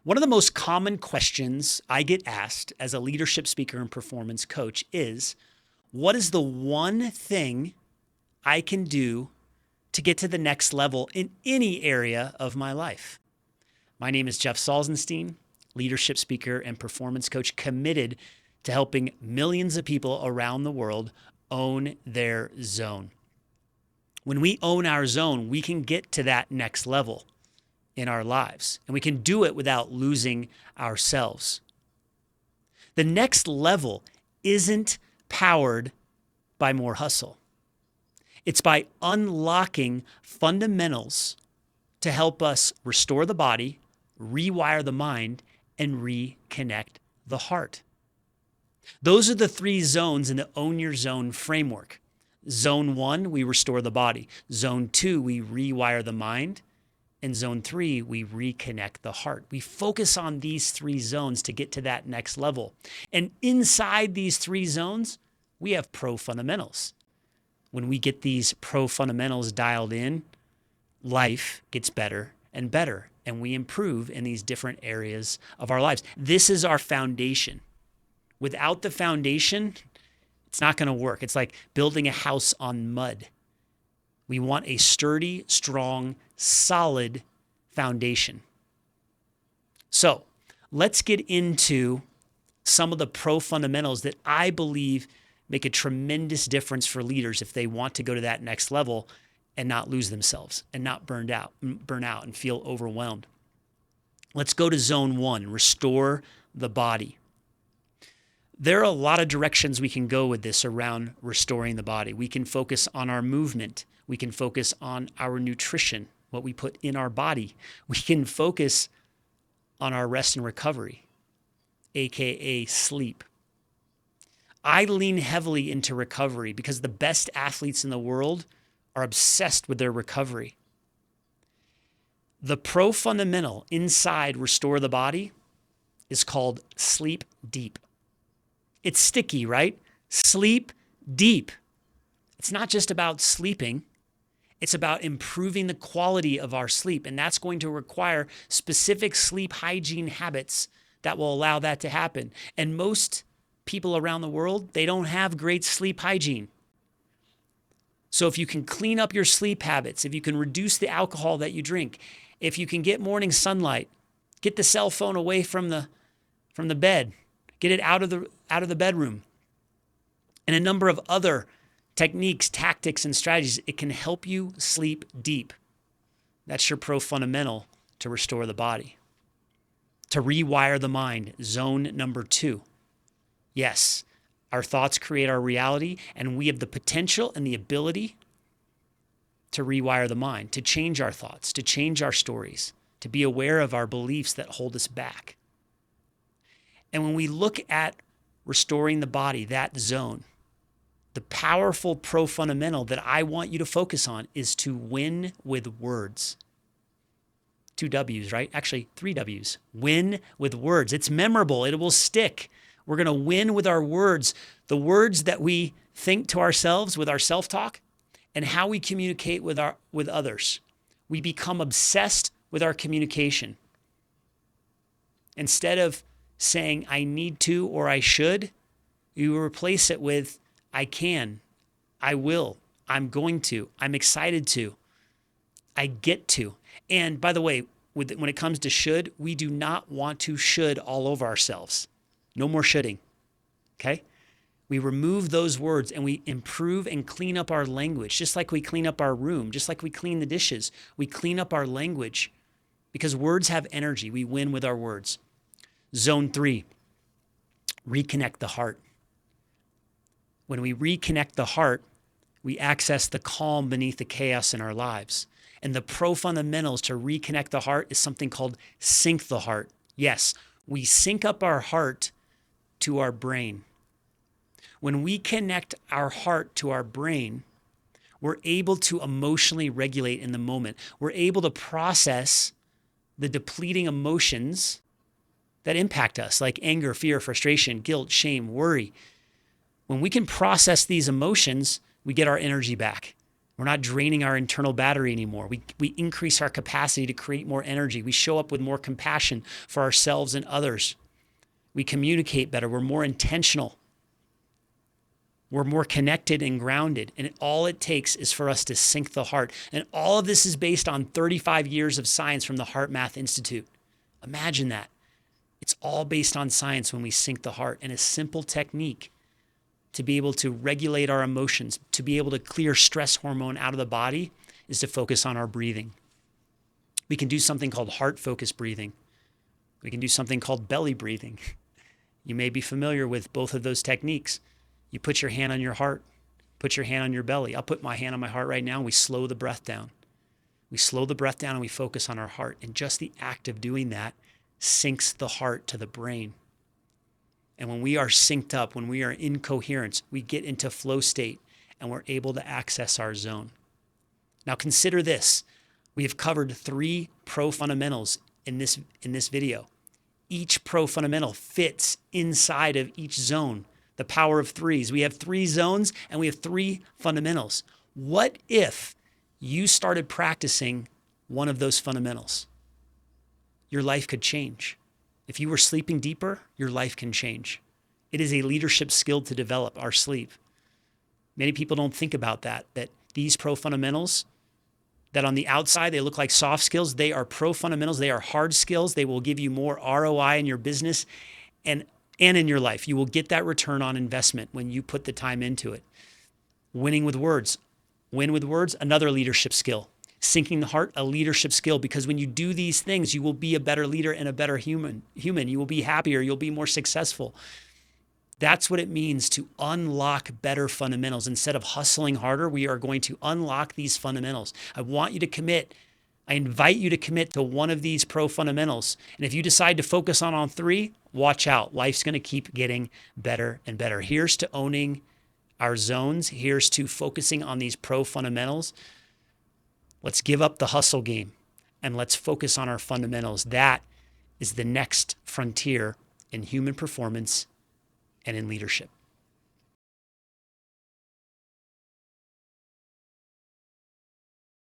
One of the most common questions I get asked as a leadership speaker and performance coach is, what is the one thing I can do to get to the next level in any area of my life? My name is Jeff Salzenstein, leadership speaker and performance coach, committed to helping millions of people around the world own their zone. When we own our zone, we can get to that next level in our lives, and we can do it without losing ourselves. The next level isn't powered by more hustle. It's by unlocking fundamentals to help us restore the body, rewire the mind, and reconnect the heart. Those are the three zones in the Own Your Zone framework. Zone 1, we restore the body. Zone 2, we rewire the mind. In Zone 3, we reconnect the heart. We focus on these three zones to get to that next level. And inside these three zones, we have pro fundamentals. When we get these pro fundamentals dialed in, life gets better and better, and we improve in these different areas of our lives. This is our foundation. Without the foundation, it's not going to work. It's like building a house on mud. We want a sturdy, strong, solid foundation. So let's get into some of the pro fundamentals that I believe make a tremendous difference for leaders if they want to go to that next level and not lose themselves and not burn out and feel overwhelmed. Let's go to Zone 1, restore the body. There are a lot of directions we can go with this around restoring the body. We can focus on our movement. We can focus on our nutrition, what we put in our body. We can focus on our rest and recovery, AKA sleep. I lean heavily into recovery because the best athletes in the world are obsessed with their recovery. The pro fundamental inside Restore the Body is called sleep deep. It's sticky, right? Sleep deep. It's not just about sleeping. It's about improving the quality of our sleep. And that's going to require specific sleep hygiene habits that will allow that to happen. And most people around the world, they don't have great sleep hygiene. So if you can clean up your sleep habits, if you can reduce the alcohol that you drink, if you can get morning sunlight, get the cell phone away from the bed, get it out of the bedroom, and a number of other techniques, tactics, and strategies, it can help you sleep deep. That's your pro fundamental to restore the body. To rewire the mind, zone number 2. Yes, our thoughts create our reality, and we have the potential and the ability to rewire the mind, to change our thoughts, to change our stories, to be aware of our beliefs that hold us back. And when we look at restoring the body, that zone, the powerful pro fundamental that I want you to focus on is to win with words. 2 W's, right? Actually, 3 W's. Win with words. It's memorable. It will stick. We're going to win with our words, the words that we think to ourselves with our self-talk and how we communicate with others. We become obsessed with our communication. Instead of saying, I need to or I should, you replace it with, I can, I will, I'm going to, I'm excited to, I get to. And by the way, when it comes to should, we do not want to should all over ourselves. No more shoulding, okay? We remove those words and we improve and clean up our language, just like we clean up our room, just like we clean the dishes. We clean up our language because words have energy. We win with our words. Zone 3, reconnect the heart. When we reconnect the heart, we access the calm beneath the chaos in our lives. And the pro fundamentals to reconnect the heart is something called sync the heart. Yes, we sync up our heart to our brain. When we connect our heart to our brain, we're able to emotionally regulate in the moment. We're able to process the depleting emotions that impact us, like anger, fear, frustration, guilt, shame, worry. When we can process these emotions, we get our energy back. We're not draining our internal battery anymore. We increase our capacity to create more energy. We show up with more compassion for ourselves and others. We communicate better. We're more intentional. We're more connected and grounded. And all it takes is for us to sync the heart. And all of this is based on 35 years of science from the Heart Math Institute. Imagine that. It's all based on science when we sync the heart, and a simple technique to be able to regulate our emotions, to be able to clear stress hormone out of the body, is to focus on our breathing. We can do something called heart-focused breathing. We can do something called belly breathing. You may be familiar with both of those techniques. You put your hand on your heart, put your hand on your belly. I'll put my hand on my heart right now, and we slow the breath down. We slow the breath down and we focus on our heart. And just the act of doing that syncs the heart to the brain. And when we are synced up, when we are in coherence, we get into flow state and we're able to access our zone. Now consider this. We have covered 3 pro fundamentals in this video. Each pro fundamental fits inside of each zone. The power of 3s. We have 3 zones and we have 3 fundamentals. What if you started practicing one of those fundamentals? Your life could change. If you were sleeping deeper, your life can change. It is a leadership skill to develop, our sleep. Many people don't think about that these pro fundamentals, that on the outside, they look like soft skills. They are pro fundamentals. They are hard skills. They will give you more ROI in your business and in your life. You will get that return on investment when you put the time into it. Winning with words. Win with words, another leadership skill. Syncing the heart, a leadership skill, because when you do these things, you will be a better leader and a better human. You will be happier. You'll be more successful. That's what it means to unlock better fundamentals. Instead of hustling harder, we are going to unlock these fundamentals. I want you to commit. I invite you to commit to one of these pro fundamentals. And if you decide to focus on all 3, watch out. Life's going to keep getting better and better. Here's to owning our zones. Here's to focusing on these pro fundamentals. Let's give up the hustle game and let's focus on our fundamentals. That is the next frontier in human performance and in leadership.